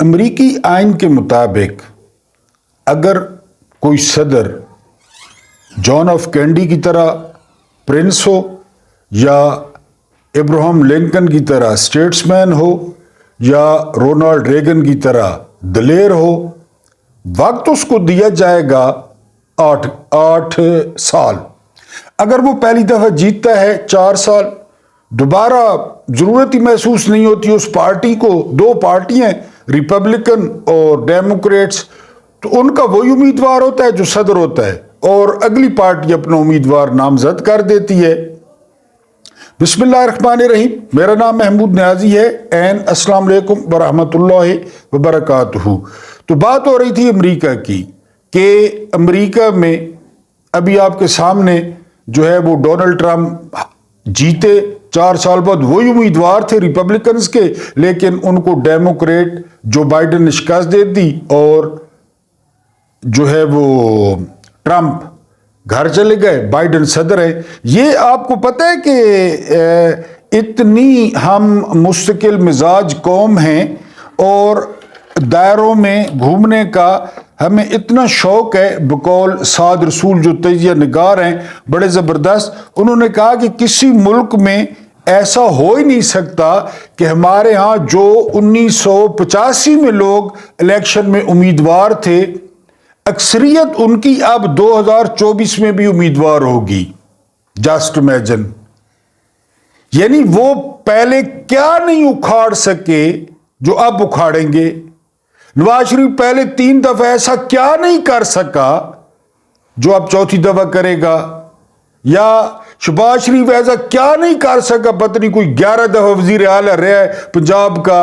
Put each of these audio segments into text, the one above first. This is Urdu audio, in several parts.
امریکی آئین کے مطابق اگر کوئی صدر جان آف کینڈی کی طرح پرنس ہو یا ابراہم لنکن کی طرح اسٹیٹس مین ہو یا رونالڈ ریگن کی طرح دلیر ہو، وقت اس کو دیا جائے گا 8 سال۔ اگر وہ پہلی دفعہ جیتتا ہے 4 سال، دوبارہ ضرورت ہی محسوس نہیں ہوتی اس پارٹی کو۔ 2 پارٹیاں ریپبلکن اور ڈیموکریٹس، تو ان کا وہی امیدوار ہوتا ہے جو صدر ہوتا ہے، اور اگلی پارٹی اپنا امیدوار نامزد کر دیتی ہے۔ بسم اللہ الرحمن الرحیم، میرا نام محمود نیازی ہے۔ السلام علیکم ورحمۃ اللہ وبرکاتہ۔ تو بات ہو رہی تھی امریکہ کی کہ امریکہ میں ابھی آپ کے سامنے جو ہے وہ ڈونلڈ ٹرمپ جیتے 4 سال بعد، وہی امیدوار تھے ریپبلکنز کے، لیکن ان کو ڈیموکریٹ جو بائیڈن نے شکست دے دی اور جو ہے وہ ٹرمپ گھر چلے گئے، بائیڈن صدر ہے۔ یہ آپ کو پتہ ہے کہ اتنی ہم مستقل مزاج قوم ہیں اور دائروں میں گھومنے کا ہمیں اتنا شوق ہے۔ بقول سعد رسول جو تجزیہ نگار ہیں بڑے زبردست، انہوں نے کہا کہ کسی ملک میں ایسا ہو ہی نہیں سکتا کہ ہمارے ہاں جو 1985 میں لوگ الیکشن میں امیدوار تھے، اکثریت ان کی اب 2024 میں بھی امیدوار ہوگی۔ جسٹ امیجن، یعنی وہ پہلے کیا نہیں اکھاڑ سکے جو اب اکھاڑیں گے۔ نواز شریف پہلے 3 دفعہ ایسا کیا نہیں کر سکا جو اب 4تھی دفعہ کرے گا، یا شہباز شریف ایسا کیا نہیں کر سکا، پتہ نہیں کوئی 11 دفعہ وزیر اعلیٰ رہا ہے پنجاب کا،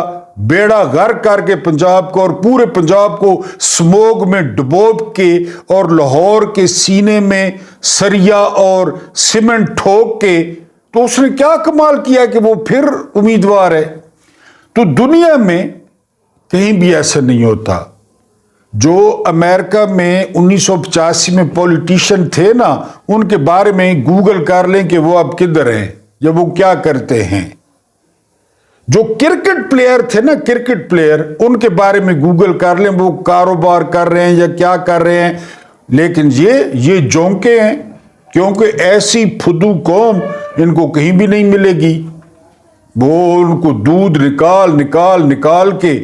بیڑا غرق کر کے پنجاب کو اور پورے پنجاب کو سموگ میں ڈبوب کے اور لاہور کے سینے میں سریا اور سیمنٹ ٹھوک کے، تو اس نے کیا کمال کیا کہ وہ پھر امیدوار ہے۔ تو دنیا میں کہیں بھی ایسا نہیں ہوتا۔ جو امریکہ میں 1985 میں پولیٹیشین تھے نا، ان کے بارے میں گوگل کر لیں کہ وہ اب کدھر ہیں یا وہ کیا کرتے ہیں۔ جو کرکٹ پلیئر تھے نا، کرکٹ پلیئر، ان کے بارے میں گوگل کر لیں وہ کاروبار کر رہے ہیں یا کیا کر رہے ہیں۔ لیکن یہ جونکے ہیں، کیونکہ ایسی پھدو قوم ان کو کہیں بھی نہیں ملے گی۔ وہ ان کو دودھ نکال کے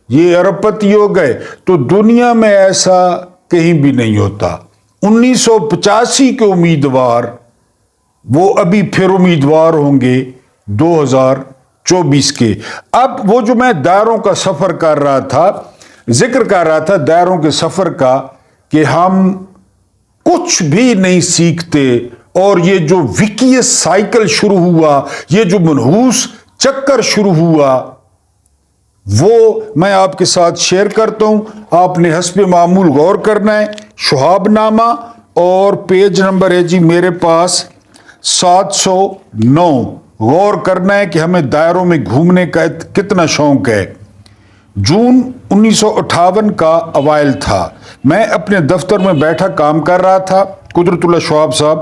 یہ ارب پتی ہو گئے۔ تو دنیا میں ایسا کہیں بھی نہیں ہوتا۔ 1985 کے امیدوار وہ ابھی پھر امیدوار ہوں گے 2024 کے۔ اب وہ جو میں دائروں کا سفر کر رہا تھا، ذکر کر رہا تھا دائروں کے سفر کا، کہ ہم کچھ بھی نہیں سیکھتے، اور یہ جو وکیس سائیکل شروع ہوا، یہ جو منحوس چکر شروع ہوا، وہ میں آپ کے ساتھ شیئر کرتا ہوں۔ آپ نے حسب معمول غور کرنا ہے۔ شہاب نامہ اور پیج نمبر ہے جی میرے پاس 709۔ غور کرنا ہے کہ ہمیں دائروں میں گھومنے کا کتنا شوق ہے۔ جون 1958 کا اوائل تھا، میں اپنے دفتر میں بیٹھا کام کر رہا تھا۔ قدرت اللہ شہاب صاحب،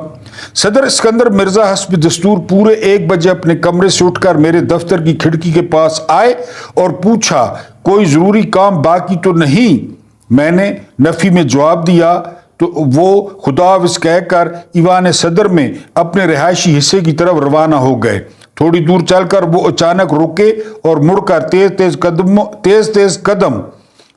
صدر اسکندر مرزا حسب دستور پورے 1 بجے اپنے کمرے سے اٹھ کر میرے دفتر کی کھڑکی کے پاس آئے اور پوچھا کوئی ضروری کام باقی تو نہیں؟ میں نے نفی میں جواب دیا تو وہ خدا حافظ کہہ کر ایوان صدر میں اپنے رہائشی حصے کی طرف روانہ ہو گئے۔ تھوڑی دور چل کر وہ اچانک رکے اور مڑ کر تیز قدم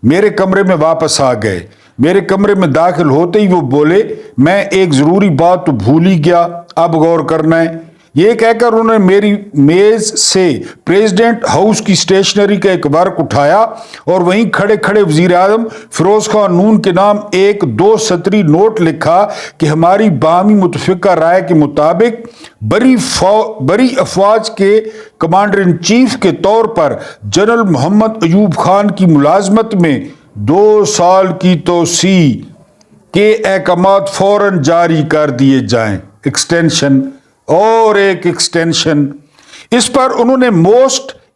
میرے کمرے میں واپس آ گئے۔ میرے کمرے میں داخل ہوتے ہی وہ بولے، میں ایک ضروری بات تو بھول ہی گیا، اب غور کرنا ہے۔ یہ کہہ کر انہوں نے میری میز سے پریزیڈنٹ ہاؤس کی اسٹیشنری کا ایک ورق اٹھایا اور وہیں کھڑے کھڑے وزیر اعظم فیروز خان نون کے نام ایک 2 سطری نوٹ لکھا کہ ہماری باہمی متفقہ رائے کے مطابق بری افواج کے کمانڈر ان چیف کے طور پر جنرل محمد ایوب خان کی ملازمت میں 2 سال کی توسیع کے احکامات فوراً جاری کر دیے جائیں۔ ایکسٹینشن اور ایک ایکسٹینشن۔ اس پر انہوں نے موسٹ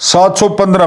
715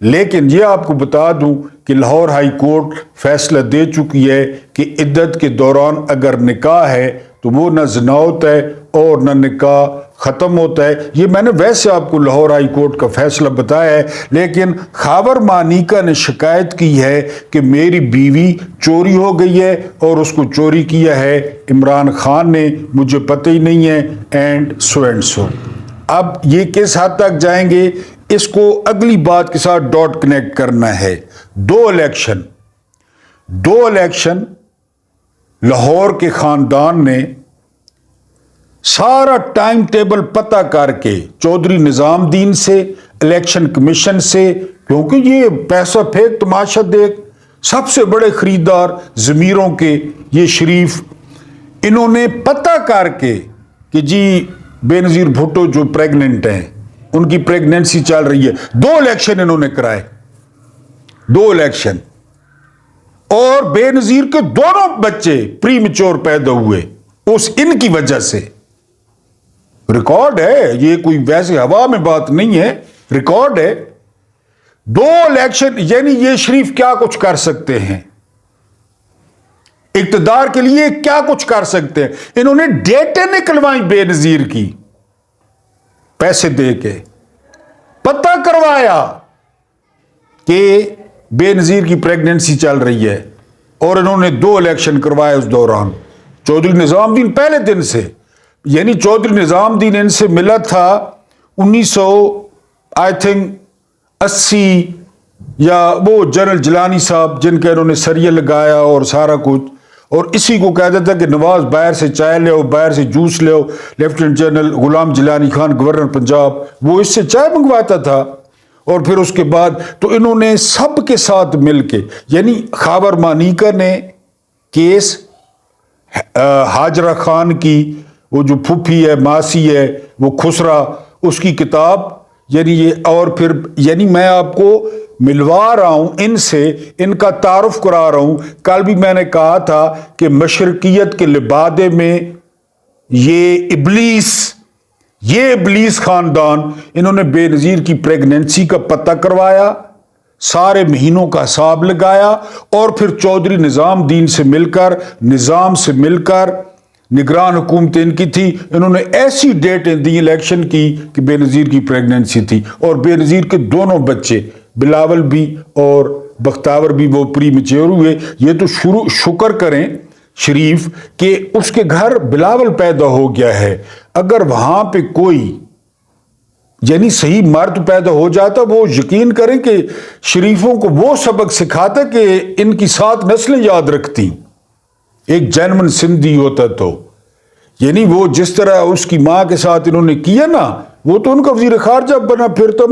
لیکن یہ آپ کو بتا دوں کہ لاہور ہائی کورٹ فیصلہ دے چکی ہے کہ عدت کے دوران اگر نکاح ہے تو وہ نہ زنا ہوتا ہے اور نہ نکاح ختم ہوتا ہے. یہ میں نے ویسے آپ کو لاہور ہائی کورٹ کا فیصلہ بتایا ہے، لیکن خاور مانیکا نے شکایت کی ہے کہ میری بیوی چوری ہو گئی ہے اور اس کو چوری کیا ہے عمران خان نے، مجھے پتہ ہی نہیں ہے اینڈ سو. اب یہ کس حد تک جائیں گے، اس کو اگلی بات کے ساتھ ڈاٹ کنیکٹ کرنا ہے. دو الیکشن لاہور کے خاندان نے سارا ٹائم ٹیبل پتہ کر کے چودھری نظام الدین سے، الیکشن کمیشن سے، کیونکہ یہ پیسہ پھینک تماشا دیکھ سب سے بڑے خریدار ضمیروں کے یہ شریف، انہوں نے پتہ کر کے کہ جی بے نظیر بھٹو جو پریگننٹ ہیں، ان کی پریگننسی چل رہی ہے، 2 الیکشن انہوں نے کرائے، 2 الیکشن، اور بے نظیر کے دونوں بچے پری میچور پیدا ہوئے ان کی وجہ سے. ریکارڈ ہے، یہ کوئی ویسے ہوا میں بات نہیں ہے، ریکارڈ ہے. 2 الیکشن، یعنی یہ شریف کیا کچھ کر سکتے ہیں، اقتدار کے لیے کیا کچھ کر سکتے ہیں. انہوں نے ڈیٹیں نکلوائیں بے نظیر کی، پیسے دے کے پتہ کروایا کہ بے نظیر کی پریگننسی چل رہی ہے، اور انہوں نے 2 الیکشن کروائے اس دوران. چودھری نظام الدین پہلے دن سے، یعنی چودھری نظام الدین ان سے ملا تھا 1980 یا وہ جنرل جیلانی صاحب جن کا انہوں نے سریہ لگایا اور سارا کچھ، اور اسی کو کہتا تھا کہ نواز باہر سے چائے لے آؤ، باہر سے جوس لے آؤ. Lieutenant general Ghulam Jilani Khan governor Punjab, وہ اس سے چائے منگواتا تھا. اور پھر اس کے بعد تو انہوں نے سب کے ساتھ مل کے، یعنی خاور مانیکا نے کیس حاجرہ خان کی، وہ جو پھوپھی ہے ماسی ہے وہ خسرا، اس کی کتاب، یعنی یہ، اور پھر یعنی میں آپ کو ملوا رہا ہوں ان سے، ان کا تعارف کرا رہا ہوں. کل بھی میں نے کہا تھا کہ مشرقیت کے لبادے میں یہ ابلیس خاندان، انہوں نے بے نظیر کی پریگننسی کا پتہ کروایا، سارے مہینوں کا حساب لگایا، اور پھر چودھری نظام الدین سے مل کر، نظام سے مل کر، نگران حکومت ان کی تھی، انہوں نے ایسی ڈیٹیں دی الیکشن کی کہ بے نظیر کی پریگننسی تھی، اور بے نظیر کے دونوں بچے بلاول بھی اور بختاور بھی وہ پری میچور ہوئے. یہ تو شکر کریں شریف کہ اس کے گھر بلاول پیدا ہو گیا ہے. اگر وہاں پہ کوئی یعنی صحیح مرد پیدا ہو جاتا، وہ یقین کریں کہ شریفوں کو وہ سبق سکھاتا کہ ان کی 7 نسلیں یاد رکھتی، ایک جینمن سندھی ہوتا تو. یعنی وہ جس طرح اس کی ماں کے ساتھ انہوں نے کیا نا، وہ تو ان کا وزیر خارجہ بنا پھرتا،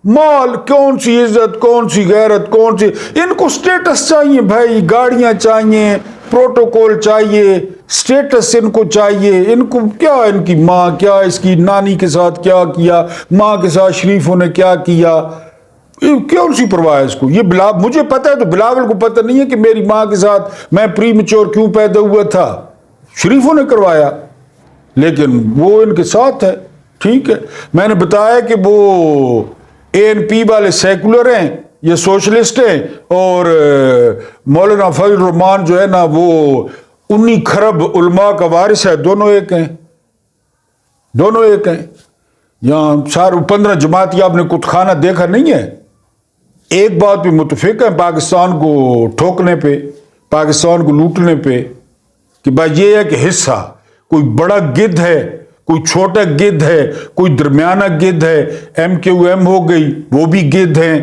مال، کون سی عزت، کون سی غیرت، کون سی، ان کو سٹیٹس چاہیے بھائی، گاڑیاں چاہیے، پروٹوکول چاہیے، سٹیٹس ان کو چاہیے. ان کو کیا، ان کی ماں کیا، اس کی نانی کے ساتھ کیا کیا، ماں کے ساتھ شریفوں نے کیا کیا، کون سی پرواہ ہے اس کو. یہ مجھے پتا ہے تو بلاول کو پتہ نہیں ہے کہ میری ماں کے ساتھ میں پری میچور کیوں پیدا ہوا تھا، شریفوں نے کروایا، لیکن وہ ان کے ساتھ ہے. ٹھیک ہے، میں نے بتایا کہ وہ ANP والے سیکولر ہیں، یہ سوشلسٹ ہیں، اور مولانا فضل الرحمان جو ہے نا وہ 19 خرب علماء کا وارث ہے. دونوں ایک ہیں. یہاں سارے 15 جماعتی آپ نے کچھ خانہ دیکھا نہیں ہے. ایک بات پہ متفق ہے، پاکستان کو ٹھوکنے پہ، پاکستان کو لوٹنے پہ، کہ بھائی یہ ہے کہ حصہ کوئی بڑا گدھ ہے، کوئی چھوٹا گدھ ہے، کوئی درمیانہ گدھ ہے. MQM ہو گئی، وہ بھی گدھ ہیں.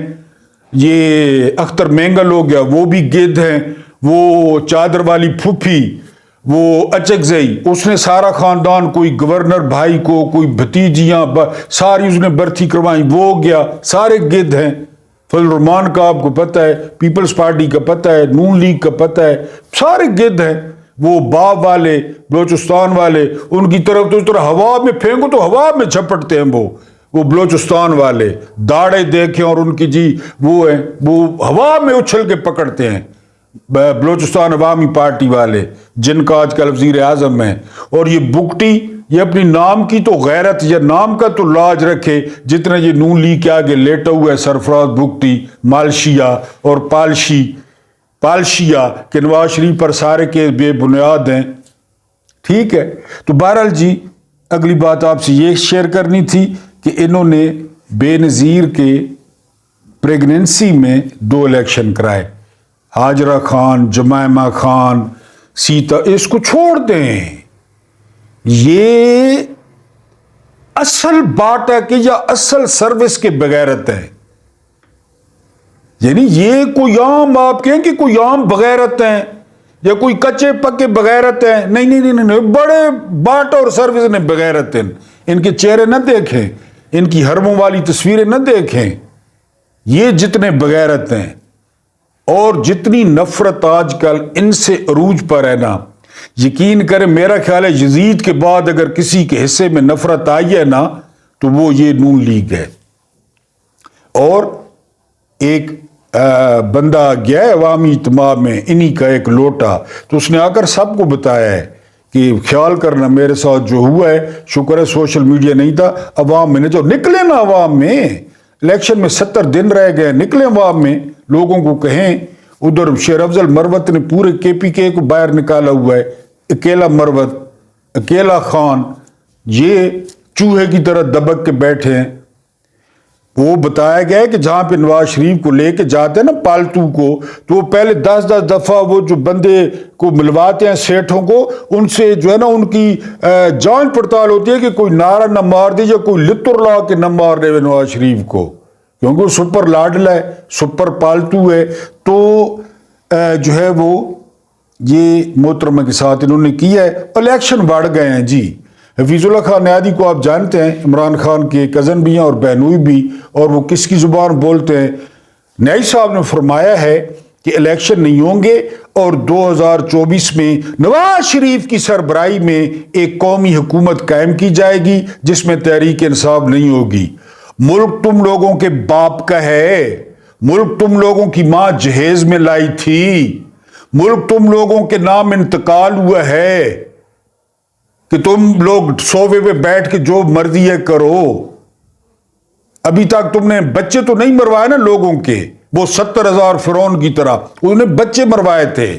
یہ اختر مینگل ہو گیا، وہ بھی گدھ ہیں. وہ چادر والی پھوپھی، وہ اچکزئی، اس نے سارا خاندان، کوئی گورنر بھائی کو، کوئی بھتیجیاں، ساری اس نے برتھی کروائیں، وہ ہو گیا. سارے گدھ ہیں. فضل الرحمان کا آپ کو پتہ ہے، پیپلز پارٹی کا پتہ ہے، نون لیگ کا پتہ ہے، سارے گدھ ہیں. وہ باب والے، بلوچستان والے، ان کی طرف تو اس طرح ہوا میں پھینکو تو ہوا میں جھپٹتے ہیں. وہ بلوچستان والے داڑے دیکھیں اور ان کی جی وہ ہیں، وہ ہوا میں اچھل کے پکڑتے ہیں. بلوچستان عوامی پارٹی والے جن کا آج کل وزیر اعظم ہے. اور یہ بگٹی، یہ اپنی نام کی تو غیرت یا نام کا تو لاج رکھے، جتنا یہ نون لیگ کے آگے لیٹا ہوا ہے سرفراز بگٹی، مالشیا اور پالشیا کہ نواز شریف پر سارے کیس بے بنیاد ہیں. ٹھیک ہے، تو بہرحال جی اگلی بات آپ سے یہ شیئر کرنی تھی کہ انہوں نے بے نظیر کے پریگننسی میں 2 الیکشن کرائے. ہاجرہ خان، جمائمہ خان، سیتا، اس کو چھوڑ دیں. یہ اصل بات ہے کہ یا اصل سروس کے بغیرت ہے. یعنی یہ کوئی عام آپ کہیں کہ کوئی عام بغیرت ہیں یا کوئی کچے پکے بغیرت ہیں، نہیں، بڑے باٹ اور سروس نے بغیرت ہیں. ان کے چہرے نہ دیکھیں، ان کی حرموں والی تصویریں نہ دیکھیں. یہ جتنے بغیرت ہیں اور جتنی نفرت آج کل ان سے عروج پر ہے نا، یقین کریں میرا خیال ہے یزید کے بعد اگر کسی کے حصے میں نفرت آئی ہے نا تو وہ یہ نون لیگ ہے. اور ایک بندہ گیا ہے عوامی اجتماع میں انہی کا ایک لوٹا، تو اس نے آ کر سب کو بتایا ہے کہ خیال کرنا میرے ساتھ جو ہوا ہے، شکر ہے سوشل میڈیا نہیں تھا، عوام میں نے جو نکلے نا، عوام میں الیکشن میں 70 دن رہ گئے، نکلے عوام میں، لوگوں کو کہیں. ادھر شیر افضل مروت نے پورے KPK کو باہر نکالا ہوا ہے، اکیلا مروت، اکیلا خان، یہ چوہے کی طرح دبک کے بیٹھے ہیں. وہ بتایا گیا ہے کہ جہاں پہ نواز شریف کو لے کے جاتے ہیں نا پالتو کو، تو وہ پہلے 10 دفعہ وہ جو بندے کو ملواتے ہیں سیٹھوں کو، ان سے جو ہے نا ان کی جانچ پڑتال ہوتی ہے کہ کوئی نعرہ نہ مار دے یا کوئی لتر لا کے نہ مار دے نواز شریف کو، کیونکہ وہ سپر لاڈلا ہے، سپر پالتو ہے. تو جو ہے وہ یہ محترمہ کے ساتھ انہوں نے کیا ہے. الیکشن بڑھ گئے ہیں جی. حفیظ اللہ خان نیادی کو آپ جانتے ہیں، عمران خان کے کزن بھی ہیں اور بہنوئی بھی، اور وہ کس کی زبان بولتے ہیں. نیادی صاحب نے فرمایا ہے کہ الیکشن نہیں ہوں گے اور 2024 میں نواز شریف کی سربراہی میں ایک قومی حکومت قائم کی جائے گی جس میں تحریک انصاف نہیں ہوگی. ملک تم لوگوں کے باپ کا ہے، ملک تم لوگوں کی ماں جہیز میں لائی تھی، ملک تم لوگوں کے نام انتقال ہوا ہے کہ تم لوگ صوفے پہ بیٹھ کے جو مرضی ہے کرو. ابھی تک تم نے بچے تو نہیں مروائے نا لوگوں کے، وہ 70,000 فرعون کی طرح انہوں نے بچے مروائے تھے.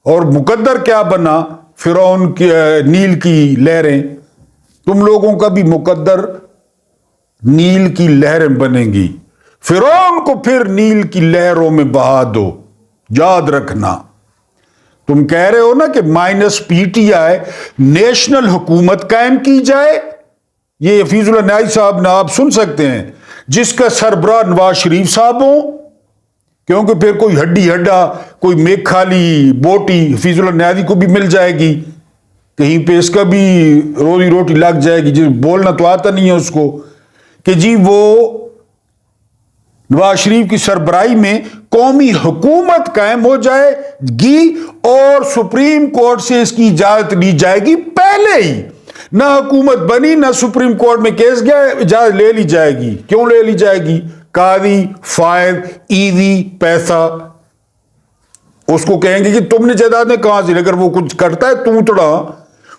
اور مقدر کیا بنا؟ فرعون کی نیل کی لہریں. تم لوگوں کا بھی مقدر نیل کی لہریں بنیں گی. فرعون کو پھر نیل کی لہروں میں بہا دو، یاد رکھنا. تم کہہ رہے ہو نا کہ -PTI نیشنل حکومت قائم کی جائے. یہ حفیظ اللہ نیازی صاحب نے آپ سن سکتے ہیں، جس کا سربراہ نواز شریف صاحب ہوں، کیونکہ پھر کوئی ہڈی ہڈا، کوئی میکھالی بوٹی حفیظ اللہ نیازی کو بھی مل جائے گی، کہیں پہ اس کا بھی روزی روٹی لگ جائے گی. جس بولنا تو آتا نہیں ہے اس کو کہ جی وہ نواز شریف کی سربراہی میں قومی حکومت قائم ہو جائے گی اور سپریم کورٹ سے اس کی اجازت لی جائے گی. پہلے ہی نہ حکومت بنی نہ سپریم کورٹ میں کیس گیا، اجازت لے لی جائے گی. کیوں لے لی جائے گی؟ قاضی، فائد، ایوی، پیسہ. اس کو کہیں گے کہ تم نے جائیدادیں کہاں سے لی؟ اگر وہ کچھ کرتا ہے توتڑا،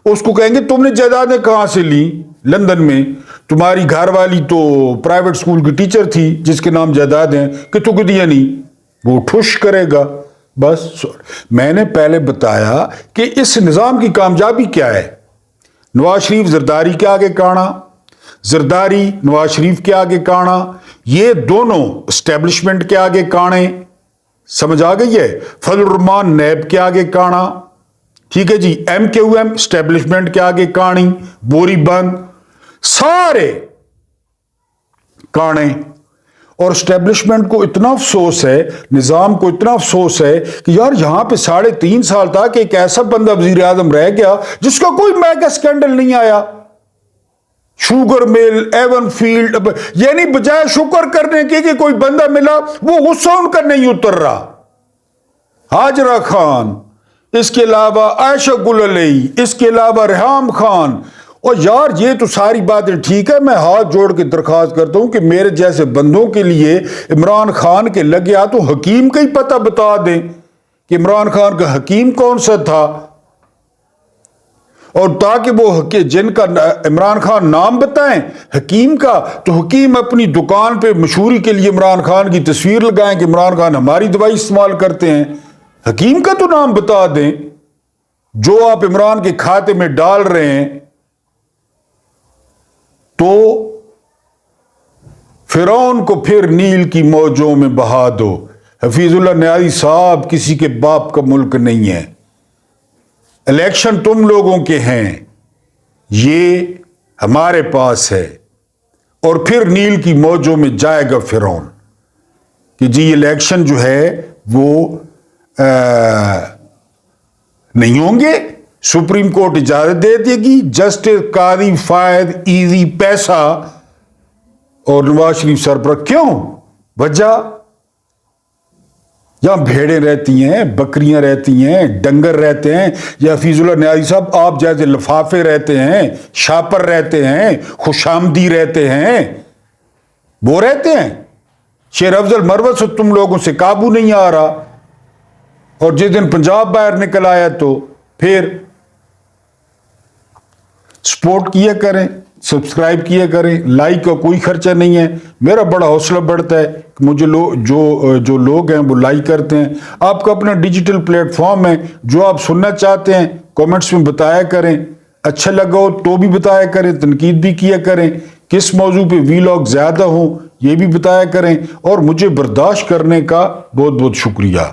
اس کو کہیں گے تم نے جائیدادیں کہاں سے لی؟ لندن میں تمہاری گھر والی تو پرائیویٹ سکول کی ٹیچر تھی جس کے نام جائیداد ہیں، کہ تو دیا نہیں، وہ ٹھش کرے گا. بس میں نے پہلے بتایا کہ اس نظام کی کامیابی کیا ہے. نواز شریف زرداری کے آگے کانا، زرداری نواز شریف کے آگے کانا، یہ دونوں اسٹیبلشمنٹ کے آگے کانے. سمجھ آ گئی ہے؟ فضل الرحمان نیب کے آگے کانا، ٹھیک ہے جی. MKM اسٹیبلشمنٹ کے آگے کانی، بوری بند، سارے کانے. اور اسٹیبلشمنٹ کو اتنا افسوس ہے، نظام کو اتنا افسوس ہے کہ یار یہاں پہ 3.5 سال تک ایک ایسا بندہ وزیر اعظم رہ گیا جس کا کوئی میگا سکینڈل نہیں آیا. شوگر مل، ایون فیلڈ، یعنی بجائے شکر کرنے کے کہ کوئی بندہ ملا، وہ غصہ ان کا نہیں اتر رہا. ہاجرہ خان، اس کے علاوہ عائشہ گل علی، اس کے علاوہ ریحام خان. اور یار یہ تو ساری باتیں ٹھیک ہے، میں ہاتھ جوڑ کے درخواست کرتا ہوں کہ میرے جیسے بندوں کے لیے عمران خان کے لگے تو حکیم کا ہی پتہ بتا دیں کہ عمران خان کا حکیم کون سا تھا. اور تاکہ وہ جن کا عمران خان نام بتائیں حکیم کا، تو حکیم اپنی دکان پہ مشہوری کے لیے عمران خان کی تصویر لگائیں کہ عمران خان ہماری دوائی استعمال کرتے ہیں۔ حکیم کا تو نام بتا دیں جو آپ عمران کے کھاتے میں ڈال رہے ہیں۔ تو فرعون کو پھر نیل کی موجوں میں بہا دو۔ حفیظ اللہ نیازی صاحب کسی کے باپ کا ملک نہیں ہے، الیکشن تم لوگوں کے ہیں، یہ ہمارے پاس ہے۔ اور پھر نیل کی موجوں میں جائے گا فرعون کہ جی الیکشن جو ہے وہ نہیں ہوں گے، سپریم کورٹ اجازت دے دے گی، جسٹس قاضی فائد ایزی پیسہ اور نواز شریف سر پر۔ کیوں؟ وجہ یہاں بھیڑیں رہتی ہیں، بکریاں رہتی ہیں، ڈنگر رہتے ہیں، یا حفیظ اللہ نیازی صاحب آپ جیسے لفافے رہتے ہیں، شاپر رہتے ہیں، خوشامدی رہتے ہیں، وہ رہتے ہیں۔ شیر افضل مروت سے تم لوگوں سے قابو نہیں آ رہا، اور جس دن پنجاب باہر نکل آیا تو پھر سپورٹ کیا کریں، سبسکرائب کیا کریں، لائک کا کوئی خرچہ نہیں ہے۔ میرا بڑا حوصلہ بڑھتا ہے کہ مجھے جو لوگ ہیں وہ لائک کرتے ہیں۔ آپ کا اپنا ڈیجیٹل پلیٹ فارم ہے، جو آپ سننا چاہتے ہیں کامنٹس میں بتایا کریں، اچھا لگا ہو تو بھی بتایا کریں، تنقید بھی کیا کریں، کس موضوع پہ ویلاگ زیادہ ہوں یہ بھی بتایا کریں، اور مجھے برداشت کرنے کا بہت بہت شکریہ۔